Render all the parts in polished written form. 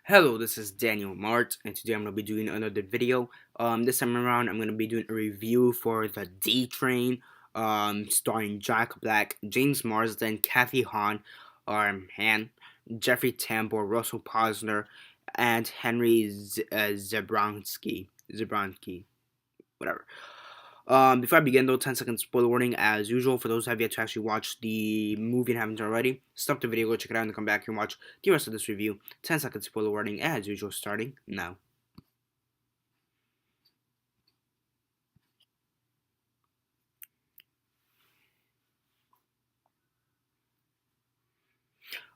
Hello, this is Daniel Mart, and today I'm going to be doing another video. This time around, I'm going to be doing a review for the D Train, starring Jack Black, James Marsden, Kathy Han, Jeffrey Tambor, Russell Posner, and Henry Zebronsky, whatever. Before I begin, though, 10 seconds spoiler warning as usual. For those who have yet to actually watch the movie and haven't already, stop the video, go check it out, and come back here and watch the rest of this review. 10 seconds spoiler warning as usual, starting now.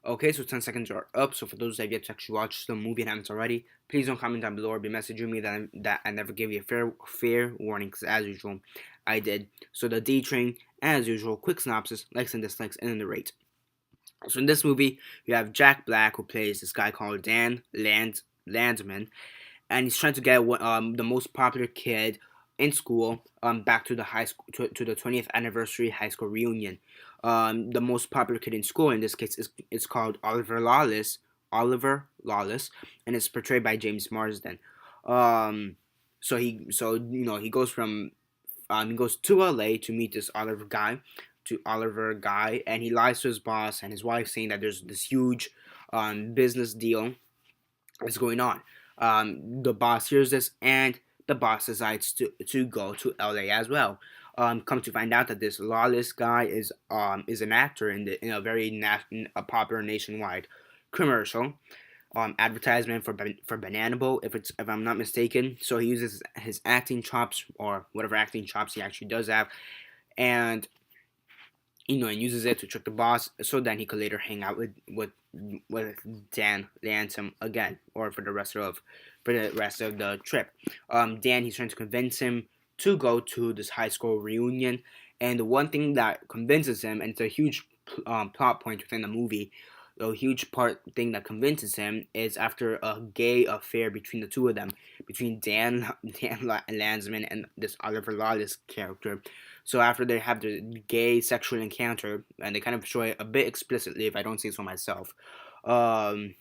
Okay, so 10 seconds are up. So for those that have yet to actually watch the movie and haven't already, please don't comment down below or be messaging me that I never gave you a fair warning, because as usual, I did. So the D Train, as usual, quick synopsis, likes and dislikes, and then the rate. So in this movie, you have Jack Black, who plays this guy called Landman, and he's trying to get the most popular kid in school back to the high school to the 20th anniversary high school reunion. The most popular kid in school in this case is called Oliver Lawless, and it's portrayed by James Marsden. He goes from he goes to LA to meet this Oliver guy, and he lies to his boss and his wife, saying that there's this huge business deal that's going on. The boss hears this, and the boss decides to go to LA as well. Come to find out that this Lawless guy is an actor in a very popular nationwide commercial advertisement for Banana Boat, if I'm not mistaken. So he uses his acting chops, or whatever acting chops he actually does have, and and uses it to trick the boss, so then he could later hang out with Dan Lansom again, or for the rest of the trip. Dan, he's trying to convince him to go to this high school reunion, and the one thing that convinces him, and it's a huge plot point within the movie, a huge part thing that convinces him is after a gay affair between the two of them, between Dan Landsman and this Oliver Lawless character. So after they have the gay sexual encounter, and they kind of show it a bit explicitly, if I don't say so myself, um,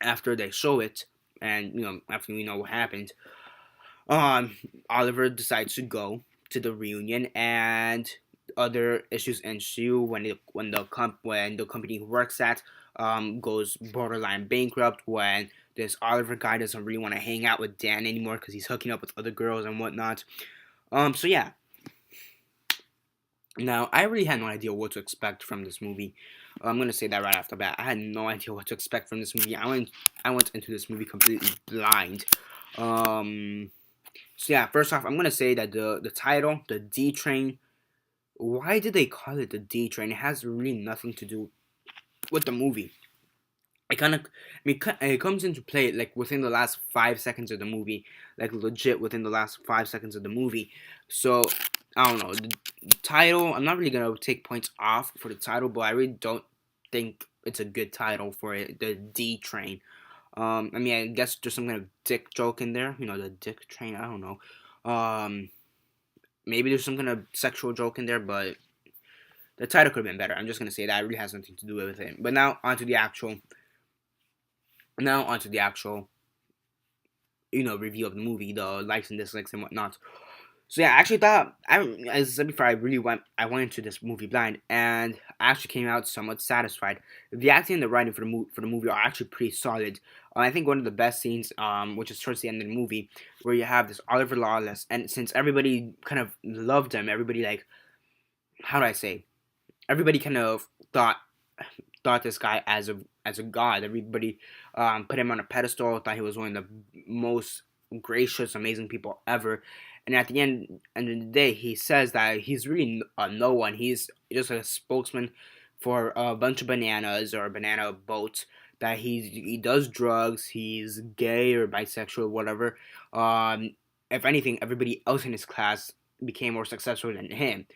after they show it, and after we know what happened, um, Oliver decides to go to the reunion, and other issues ensue when the company he works at goes borderline bankrupt, when this Oliver guy doesn't really want to hang out with Dan anymore because he's hooking up with other girls and whatnot. So yeah. Now, I really had no idea what to expect from this movie. I'm gonna say that right off the bat. I had no idea what to expect from this movie. I went into this movie completely blind. Um, so yeah, first off, I'm gonna say that the title, the D Train. Why did they call it the D Train? It has really nothing to do with the movie. It comes into play like within the last 5 seconds of the movie, like legit within the last 5 seconds of the movie. So I don't know the title. I'm not really gonna take points off for the title, but I really don't think it's a good title for it. The D Train. I guess there's some kind of dick joke in there. The dick train. I don't know. Maybe there's some kind of sexual joke in there, but the title could have been better. I'm just gonna say that it really has nothing to do with it. But now onto the actual review of the movie, the likes and dislikes and whatnot. So yeah, I actually thought as I said before, I went into this movie blind, and I actually came out somewhat satisfied. The acting and the writing for the movie are actually pretty solid. I think one of the best scenes, which is towards the end of the movie, where you have this Oliver Lawless, and since everybody kind of loved him, everybody, like, how do I say, everybody kind of thought this guy as a god. Everybody put him on a pedestal. Thought he was one of the most gracious, amazing people ever. And at the end of the day, he says that he's really no one. He's just a spokesman for a bunch of bananas or banana boats. That he does drugs. He's gay or bisexual, whatever. If anything, everybody else in his class became more successful than him.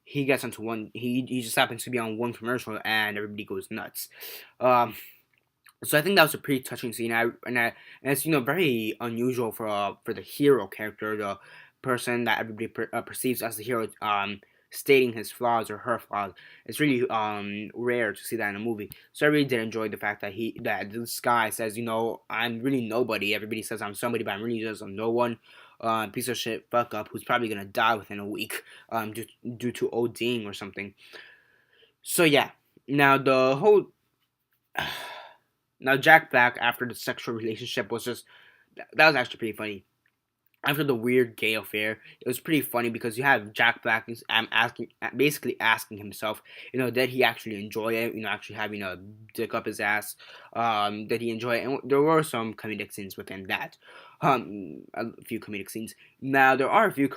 He gets onto one. He just happens to be on one commercial, and everybody goes nuts. Um, so I think that was a pretty touching scene. And it's very unusual for the hero character, the person that everybody perceives as the hero. stating his flaws or her flaws. It's really rare to see that in a movie. So I really did enjoy the fact that this guy says, I'm really nobody. Everybody says I'm somebody, but I'm really just a no one. Piece of shit fuck up who's probably gonna die within a week due to ODing or something. So yeah, now the whole now Jack Black after the sexual relationship was just that was actually pretty funny. After the weird gay affair, it was pretty funny because you have Jack Black basically asking himself, did he actually enjoy it? Actually having a dick up his ass. Did he enjoy it? And there were some comedic scenes within that. A few comedic scenes. Now there are a few.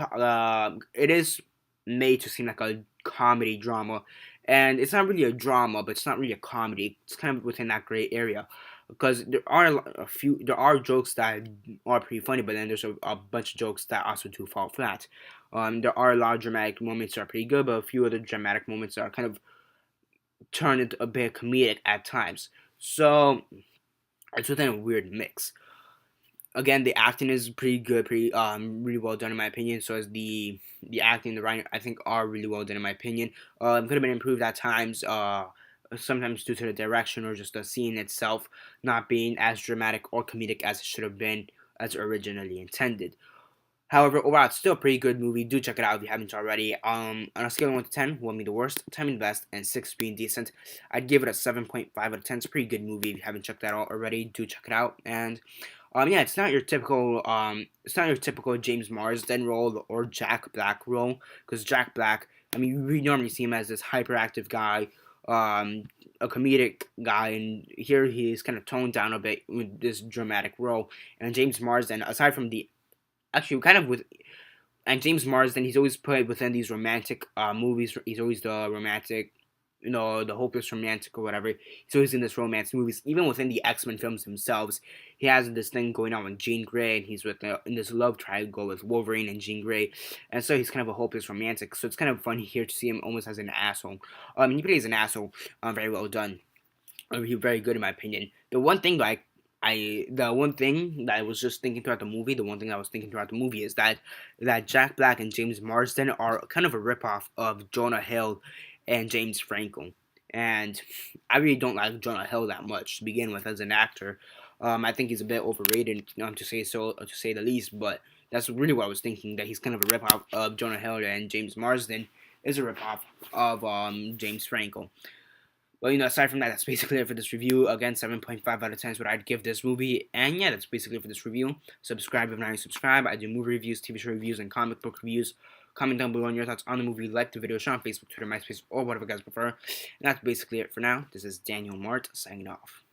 It is made to seem like a comedy drama, and it's not really a drama, but it's not really a comedy. It's kind of within that gray area because there are jokes that are pretty funny, but then there's a bunch of jokes that also do fall flat. There are a lot of dramatic moments that are pretty good, but a few other dramatic moments that are kind of turned into a bit comedic at times. So it's within a weird mix. Again, the acting is pretty good, pretty really well done in my opinion. So is the acting, the writing, I think are really well done in my opinion. Could have been improved at times. Sometimes due to the direction or just the scene itself not being as dramatic or comedic as it should have been as originally intended. However, overall, it's still a pretty good movie. Do check it out if you haven't already. On a scale of 1 to 10, 1 being the worst, 10 being the best, and 6 being decent, I'd give it a 7.5 out of 10. It's a pretty good movie. If you haven't checked that out already, do check it out. And yeah, it's not your typical James Marsden role or Jack Black role, because Jack Black, I mean, we normally see him as this hyperactive guy, a comedic guy, and here he's kind of toned down a bit with this dramatic role. And James Marsden, aside from the actually kind of with and James Marsden, he's always played within these romantic movies. He's always the romantic, the hopeless romantic or whatever. He's always in this romance movies. Even within the X-Men films themselves, he has this thing going on with Jean Grey, and he's in this love triangle with Wolverine and Jean Grey, and so he's kind of a hopeless romantic. So it's kind of funny here to see him almost as an asshole. He plays an asshole, very well done. He's very good in my opinion. The one thing that I was just thinking throughout the movie, the one thing I was thinking throughout the movie is that Jack Black and James Marsden are kind of a ripoff of Jonah Hill and James Franco. And I really don't like Jonah Hill that much to begin with as an actor. I think he's a bit overrated, to say the least. But that's really what I was thinking, that he's kind of a ripoff of Jonah Hill, and James Marsden is a ripoff of James Franco. Well, aside from that, that's basically it for this review. Again, 7.5 out of 10 is what I'd give this movie. And yeah, that's basically it for this review. Subscribe if you're not already subscribed. I do movie reviews, TV show reviews, and comic book reviews. Comment down below on your thoughts on the movie. Like the video, share on Facebook, Twitter, MySpace, or whatever you guys prefer. And that's basically it for now. This is Daniel Mart signing off.